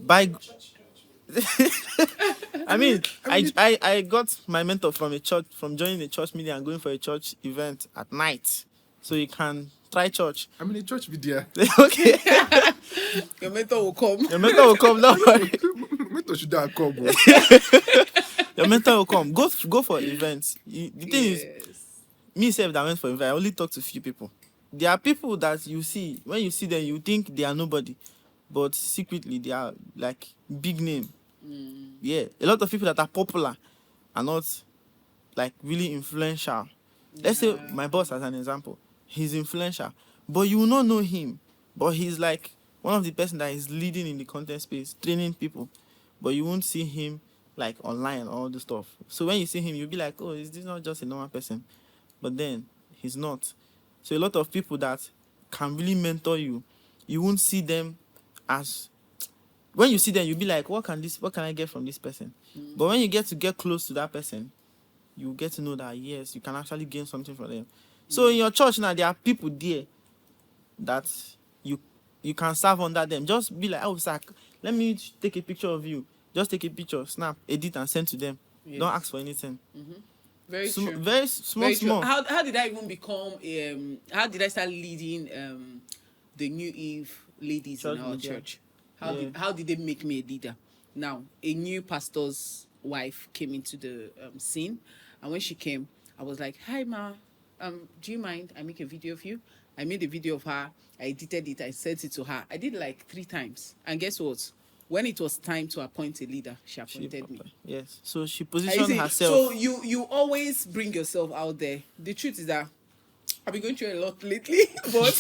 By I mean, I got my mentor from a church, from joining a church meeting and going for a church event at night. So you can try church. I'm in a church video. Okay. Your mentor will come. Your mentor will come, don't worry. Mentor should have come. Bro. Your mentor will come. Go for events. The thing is, me self that went for event, I only talk to few people. There are people that you see, when you see them, you think they are nobody, but secretly they are like big name. Yeah, a lot of people that are popular are not like really influential. Let's say my boss as an example, he's influential, but you will not know him. But he's like one of the person that is leading in the content space, training people, but you won't see him like online and all the stuff. So when you see him, you'll be like, oh, is this not just a normal person? But then he's not. So a lot of people that can really mentor you, you won't see them as, when you see them, you'll be like, what can I get from this person? But when you get close to that person, you get to know that yes, you can actually gain something from them. So in your church now, there are people there that you can serve under them. Just be like, oh, sir, let me take a picture of you. Just take a picture, snap, edit, and send to them. Yes. Don't ask for anything. Very true. Very small, Very true. small. How did I even become how did I start leading the New Eve ladies Church in our media. church? Yeah. How did they make me a leader? Now, a new pastor's wife came into the scene, and when she came, I was like, "Hi, ma, do you mind I make a video of you?" I made a video of her. I edited it. I sent it to her. I did like 3 times, and guess what? When it was time to appoint a leader, she appointed me. Yes. So she I positioned see. herself. So you always bring yourself out there. The truth is that I've been going through a lot lately, but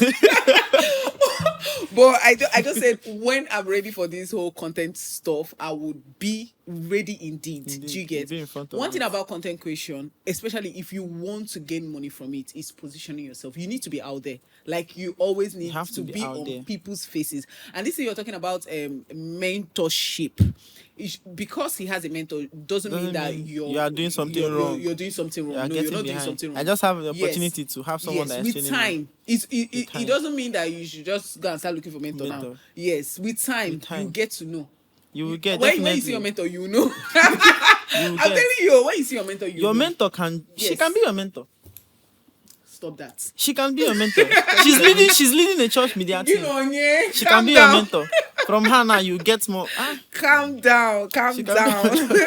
but I just said when I'm ready for this whole content stuff, I would be ready indeed. Indeed, Do you get? be in front of One thing it. about content creation, especially if you want to gain money from it, is positioning yourself. You need to be out there. Like you always need have to to be be out on there. people's faces. And this thing you're talking about mentorship. Because he has a mentor doesn't mean that you are doing something wrong. You're doing something wrong. You are No, you're getting not doing behind. something wrong. I just have the Yes. opportunity to have someone that is with training time. me. It time. doesn't mean that you should just go and start looking for mentor now. Mentor. Yes, with time, With time. you get to know. You will get When definitely. you see your mentor, you know. You will I'm get. telling you, when you see your mentor, you Your know. mentor can. She Yes. can be your mentor. Stop that. She can be your mentor. She's leading a church media You team. know, yeah. She calm can be down. your mentor. From her now, you get more. Calm down. Calm She can down. be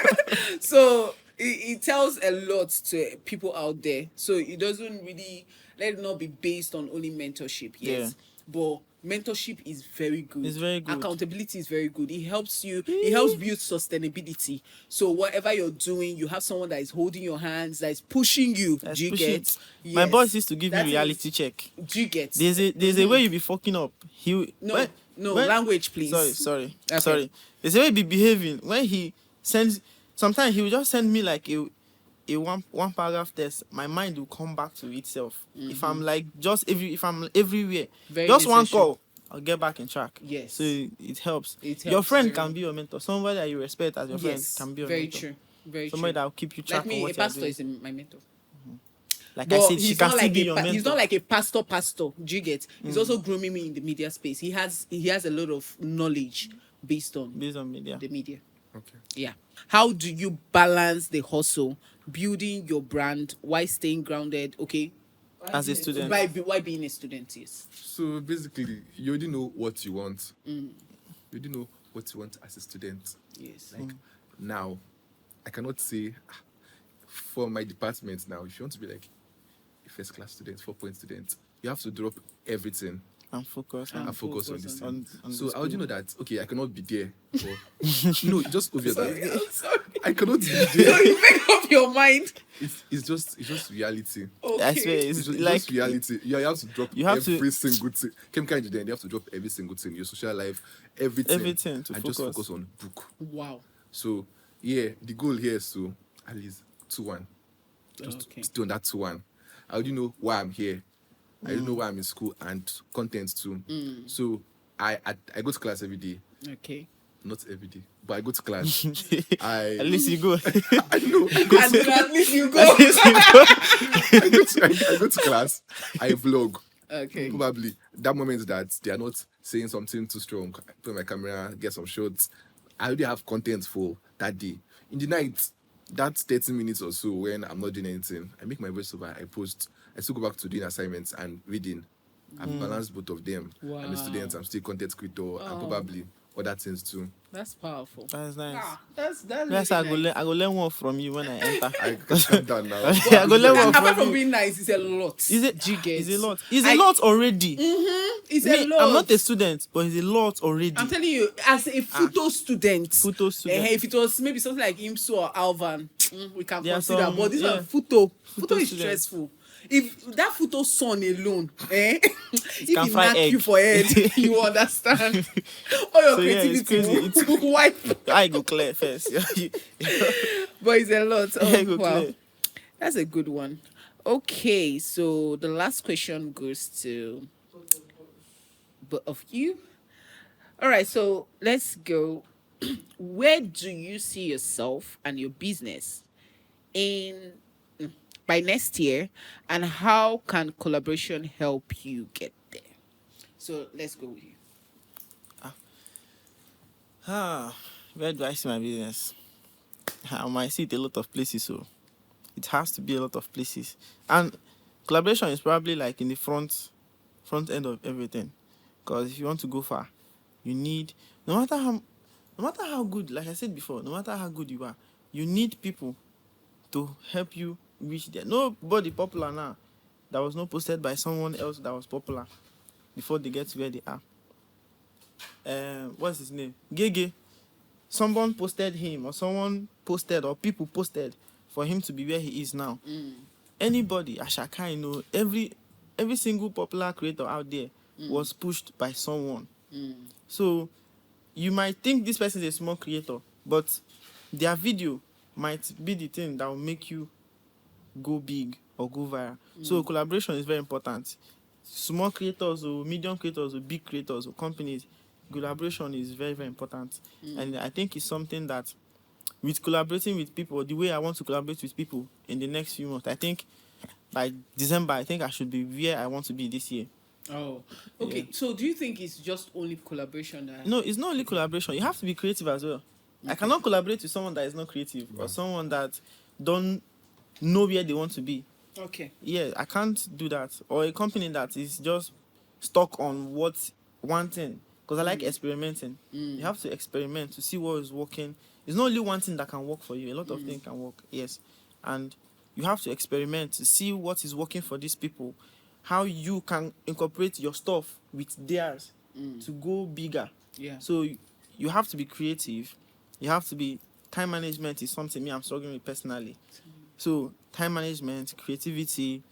So it tells a lot to people out there. So it doesn't really let it not be based on only mentorship. Yes. Yeah. But mentorship is very good. It's very good. Accountability is very good. It helps you. It helps build sustainability. So whatever you're doing, you have someone that is holding your hands, that is pushing you. That's Do you pushing. get? My Yes. boss used to give me That is- reality check. Do you get? There's a way you be fucking up. No, language, please. Sorry. Okay. Sorry. There's a way he be behaving when he sends. Sometimes he will just send me like a one paragraph test. My mind will come back to itself. If I'm like if I'm everywhere, Very just one essential. call, I'll get back in track. Yes. So it helps. It Your helps friend very can be your mentor. Somebody that you respect as your friend Yes, can be your very mentor. true. Very Somebody true. that will keep you track Like on me, what a you're pastor doing. is my mentor. Like I But said, she he's can not still like be your mentor. he's not like a pastor. Do you get? He's also grooming me in the media space. He has a lot of knowledge based on based on media. the media. Okay. Yeah. How do you balance the hustle, building your brand while staying grounded? Okay. As a student. Why being a student? Yes. So basically, you already know what you want. You already know what you want as a student. Yes. Like now, I cannot say for my department now, if you want to be like a first class student, 4-point student, you have to drop everything And focus. And and focus on focus this on- thing. on So the how do you school. know that? Okay, I cannot be there. No, it's just obvious Sorry, that I'm sorry. I cannot be So there. you make up your mind. It's just reality. Okay. I swear, It's it's just, like just reality. You have to drop You have to- every single thing. Chemical engineering, you have to drop every single thing. Your social life, everything. Everything to and focus. just focus on book. Wow. So yeah, the goal here is to at least 2-1. Just Okay. stay on that 2-1. I already know why I'm here. I don't know why I'm in school and content too. So I go to class every day. Okay. Not every day, but I go to class. I at least you go. I know. I go And to, at least you go. At least you go. I go to class. I vlog. Okay. Probably that moment that they are not saying something too strong. I put my camera, get some shots. I already have content for that day. In the night, that 30 minutes or so when I'm not doing anything, I make my voiceover, I post. I still go back to doing assignments and reading. I've balanced both of them. I'm Wow. a student, I'm still content creator, and probably other things too. That's powerful. That's nice. That's Yes, I really nice. go learn one from you when I enter. I calm down now. Yeah, I go learn one And apart from from you. being nice, it's a lot. Is it? Do you get? It's a lot. It's a lot already. It's Me, a lot. I'm not a student, but it's a lot already. I'm telling you, as a photo student, Photo student. if it was maybe something like IMSU or Alvan, we can There are consider. some- But this yeah. one, photo is students. stressful. If that photo son alone, if can he fry knock egg. you for head, you understand. All your So, yeah, it's creativity crazy. will wipe. I go clear first. But it's a lot. I Oh, go wow. clear. That's a good one. Okay, so the last question goes to both of you. All right, so let's go. Where do you see yourself and your business in by next year, and how can collaboration help you get there? So let's go with you. Where do I see my business? I might see it a lot of places, so it has to be a lot of places. And collaboration is probably like in the front end of everything. Because if you want to go far, you need no matter how good, like I said before, no matter how good you are, you need people to help you reach there. Nobody popular now that was not posted by someone else that was popular before they get to where they are. What's his name? Gege. Someone posted him, or someone posted, or people posted for him to be where he is now. Anybody, Ashaka, every single popular creator out there was pushed by someone. So you might think this person is a small creator, but their video might be the thing that will make you go big or go viral. So collaboration is very important. Small creators or medium creators or big creators or companies, collaboration is very, very important. And I think it's something that with collaborating with people, the way I want to collaborate with people in the next few months, I think by December, I think I should be where I want to be this year. Oh, okay. Yeah. So do you think it's just only collaboration that... No, it's not only collaboration. You have to be creative as well. I cannot collaborate with someone that is not creative or someone that don't know where they want to be. Okay. Yeah, I can't do that. Or a company that is just stuck on one thing. Because I like experimenting. You have to experiment to see what is working. It's not only one thing that can work for you. A lot of things can work. Yes. And you have to experiment to see what is working for these people. How you can incorporate your stuff with theirs to go bigger. Yeah. So you have to be creative. You have to be... Time management is something I'm struggling with personally. So time management, creativity,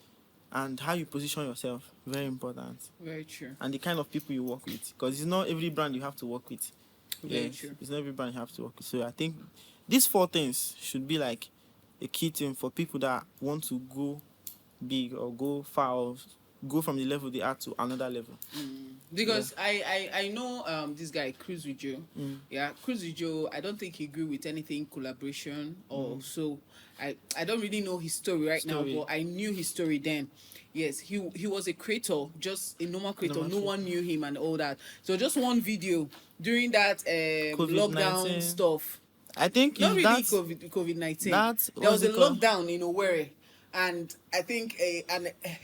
and how you position yourself, very important. Very true. And the kind of people you work with. Because it's not every brand you have to work with. Very true. It's not every brand you have to work with. So I think these 4 things should be like a key thing for people that want to go big or go far or go from the level they are to another level. Because I know this guy Cruise with Joe. Yeah, Cruise with Joe. I don't think he grew with anything collaboration or so. I don't really know his story now, but I knew his story then. Yes, he was a creator, just a normal creator. No one knew him and all that. So just one video during that lockdown stuff. I think not really that's COVID-19. That's there was a lockdown in Owerri. And I think a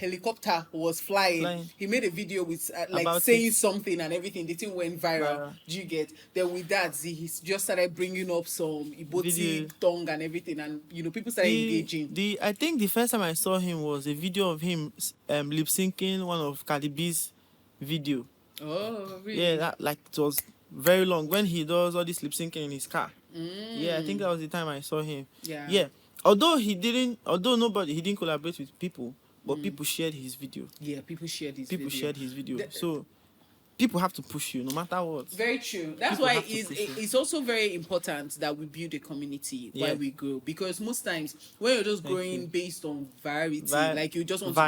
helicopter was flying. He made a video with like saying something and everything. The thing went viral. Do you get? Then with that, he just started bringing up some Iboti tongue and everything, and people started engaging. I think the first time I saw him was a video of him lip syncing one of Cardi B's video. Oh, really? Yeah, it was very long when he does all this lip syncing in his car. Yeah, I think that was the time I saw him. Yeah. Although he didn't collaborate with people, but people shared his video. Yeah, people shared his video. So people have to push you no matter what. Very true. That's why it's also very important that we build a community while we grow. Because most times when you're just growing based on virality, like you just want to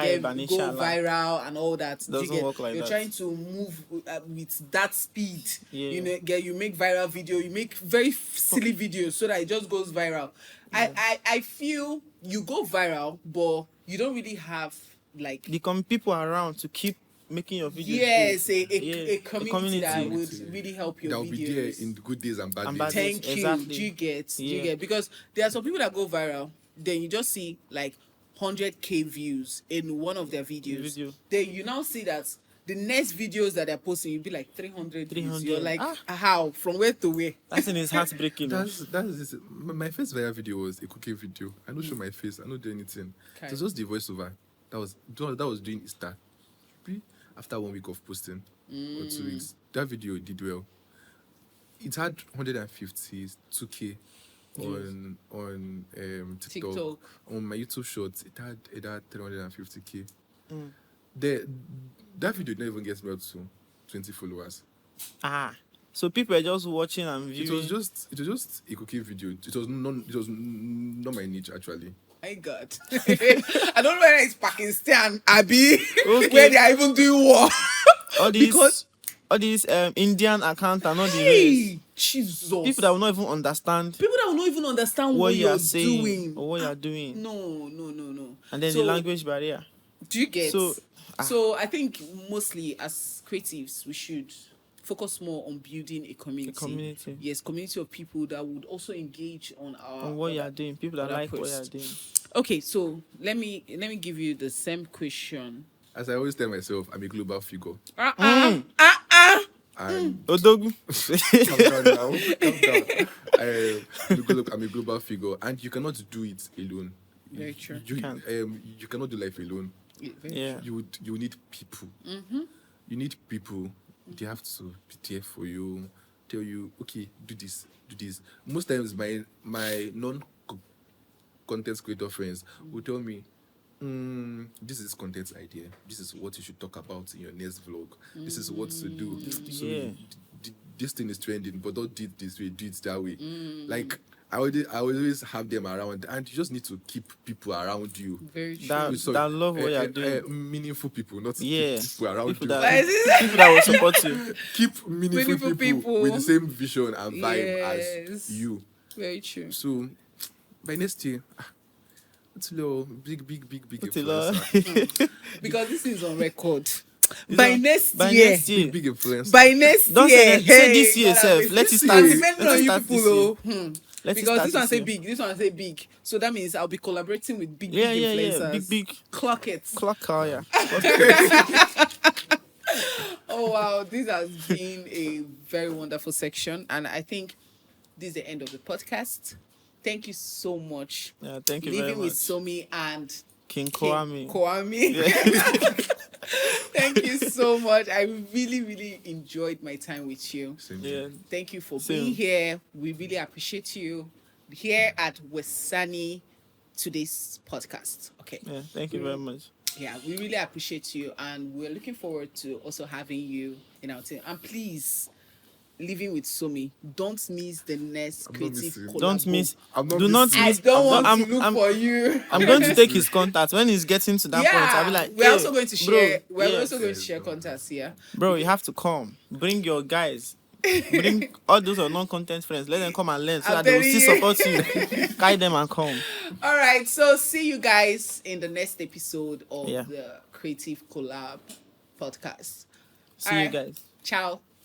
go viral and all that, doesn't work like you're that. Trying to move with that speed. You make viral video, you make very silly videos so that it just goes viral. I feel you go viral, but you don't really have like the people around to keep making your videos. Yes, a community that would really help your videos. That will be there in good days and bad days. Thank you. Exactly. Do you get? Because there are some people that go viral, then you just see like 100k views in one of their videos. Then you now see that the next videos that they're posting, you'll be like 300 views. You're like, how? From where to where? That's in his heartbreaking. That's my first viral video was a cooking video. I don't show my face. I don't do anything. Okay. It was just the voiceover. That was doing Insta. After 1 week of posting or 2 weeks, that video did well. It had 152k on TikTok. On my YouTube Shorts, it had 350k. That video didn't even get me up to 20 followers. So people are just watching and viewing. It was just a cooking video. It was not my niche actually. My God. I don't know whether it's Pakistan, Abi, where they are even doing war. All these Indian accounts are not the Jesus. People that will not even understand. People that will not even understand what you're doing. Or what you're doing. No. And then the language barrier. Do you get? So I think mostly as creatives, we should focus more on building a community. Yes, community of people that would also engage on what you are doing. People that like what you are doing. Okay, so let me give you the same question. As I always tell myself, I'm a global figure. Odogu. Calm down. I'm a global figure, and you cannot do it alone. Very true. You cannot do life alone. Yeah. You need people. You need people. They have to be there for you, tell you, okay, do this. Most times, my non-content creator friends will tell me, this is content idea. This is what you should talk about in your next vlog. This is what to do. So this thing is trending, but don't do it this way. Do it that way. Like, I always have them around, and you just need to keep people around you. Very true. That love what you're doing. Meaningful people, not Yeah. keep people around People you. people that will support you. Keep meaningful people with the same vision and vibe Yes. as you. Very true. So by next year, it's a little big Put a lot. influencer. Because this is on record. It's By on- next by year. next year. Big influencer. By next Don't year. say this year, God, self. I Let it mean, start. I'm Let depending it on you start people, this though. Let it Because start this one this say year. big, this one say big. So that means I'll be collaborating with big Yeah. influencers. Big Clock it. clock car, yeah. Oh wow, this has been a very wonderful section, and I think this is the end of the podcast. Thank you so much. Yeah, thank you very Living with much. Somi and King King Kwame. Kwame. Thank you so much. I really enjoyed my time with you. Same here. Yeah. Thank you for Same. being here. We really appreciate you here at Wesani Today's Podcast. Okay. Yeah, thank you very much. Yeah, we really appreciate you, and we're looking forward to also having you in our team. And please, living with Somi, don't miss the next I'm not creative missing. collabo. Don't miss. I'm not Do not missing. I miss. don't want I'm- to look I'm- for you. I'm going to take his contact when he's getting to that point. I'll be like, we're hey, also going to bro, share. We're yes. also going to share contacts here. Bro, you have to come. Bring your guys. Bring all those are non-content friends. Let them come and learn so I'm that they will still telling support you. Guide them and come. All right, so see you guys in the next episode of Yeah. the Creative Collab podcast. See All you right. guys. Ciao.